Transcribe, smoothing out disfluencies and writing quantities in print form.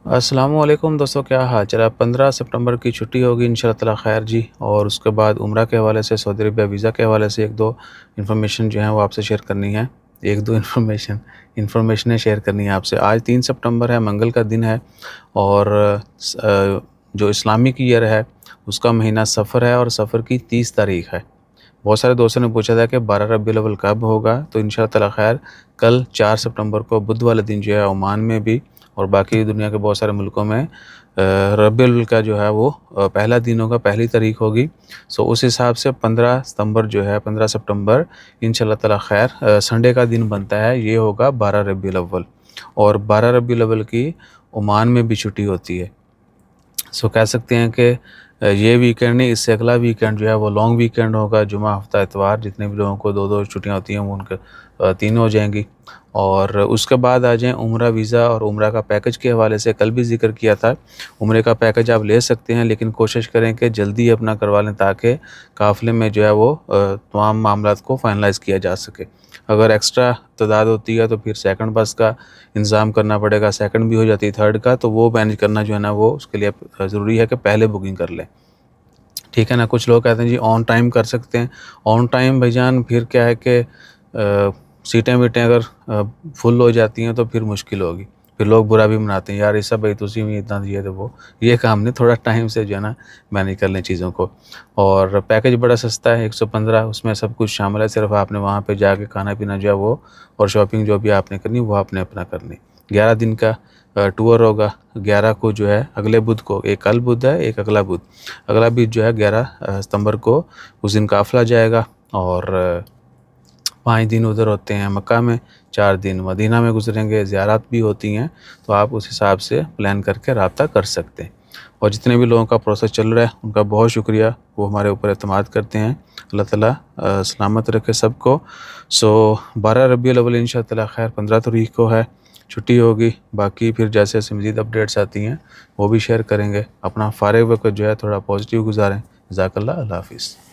अस्सलामुअलैकुम दोस्तों, क्या हाल चाल है। 15 सितंबर की छुट्टी होगी इंशाअल्लाह ताला खैर जी। और उसके बाद उम्रा के हवाले से, सऊदी अरबिया वीज़ा के हवाले से एक दो इन्फॉर्मेशन जो है वो आपसे शेयर करनी है। एक दो इन्फॉर्मेशनें शेयर करनी है आपसे। आज 3 सितंबर है, मंगल का दिन है। और जो इस्लामिक ईयर है उसका महीना सफ़र है और सफ़र की 30 तारीख़ है। बहुत सारे दोस्तों ने पूछा था कि 12 रबीउल अव्वल कब होगा, तो इंशाअल्लाह ताला खैर कल 4 सितंबर को बुध वाले दिन जो है ओमान में भी और बाकी दुनिया के बहुत सारे मुल्कों में रबीउल अव्वल का जो है वो पहला दिन होगा, पहली तारीख होगी। सो उस हिसाब से 15 सितंबर जो है, 15 सितंबर इंशाअल्लाह ताला खैर संडे का दिन बनता है, ये होगा 12 रबीउल अव्वल। और 12 रबीउल अव्वल की ओमान में भी छुट्टी होती है। सो कह सकते हैं कि ये वीकेंड नहीं, इससे अगला वीकेंड जो है वो लॉन्ग वीकेंड होगा। जुमा, हफ्ता, इतवार, जितने भी लोगों को 2-2 छुट्टियाँ होती हैं वो उनके 3 हो जाएंगी। और उसके बाद आ जाएँ उम्रा वीज़ा और उम्रा का पैकेज के हवाले से। कल भी जिक्र किया था, उम्रे का पैकेज आप ले सकते हैं, लेकिन कोशिश करें कि जल्दी अपना करवा लें ताकि काफ़िले में जो है वो तमाम मामलात को फाइनलाइज़ किया जा सके। अगर एक्स्ट्रा तादाद होती है तो फिर सेकंड बस का इंतज़ाम करना पड़ेगा, सेकंड भी हो जाती है थर्ड का, तो वो मैनेज करना जो है ना वो उसके लिए ज़रूरी है कि पहले बुकिंग कर लें। ठीक है ना। कुछ लोग कहते हैं जी ऑन टाइम कर सकते हैं। ऑन टाइम भाईजान फिर क्या है कि सीटें-वीटें अगर फुल हो जाती हैं तो फिर मुश्किल होगी। फिर लोग बुरा भी मनाते हैं, यार इसा भाई तुसी भी इतना दिए थे वो। ये काम नहीं, थोड़ा टाइम से जो है ना मैनेज कर लें चीज़ों को। और पैकेज बड़ा सस्ता है, 115, उसमें सब कुछ शामिल है। सिर्फ़ आपने वहाँ पे जाके खाना-पीना जो है वो और शॉपिंग जो भी आपने करनी वो आपने अपना करनी। 11 दिन का टूर होगा। 11 को जो है अगले बुध को, एक कल बुध है, एक अगला बुध। अगला बुध जो है 11 सितंबर को, उस दिन काफ़िला जाएगा। और 5 दिन उधर होते हैं मक्का में, 4 दिन मदीना में गुजरेंगे, ज़ियारत भी होती हैं। तो आप उस हिसाब से प्लान करके राब्ता कर सकते हैं। और जितने भी लोगों का प्रोसेस चल रहा है उनका बहुत शुक्रिया, वो हमारे ऊपर एतमाद करते हैं। अल्लाह ताला सलामत रखे सबको। सो 12 रबीउल अव्वल इंशाअल्लाह ताला खैर 15 तारीख को है, छुट्टी होगी। बाकी फिर जैसे जैसे मज़ीद अपडेट्स आती हैं वो भी शेयर करेंगे। अपना फ़ारिग वक़्त जो है थोड़ा पॉजिटिव गुज़ारें। जज़ाकल्लाह, अल्लाह हाफ़िज़।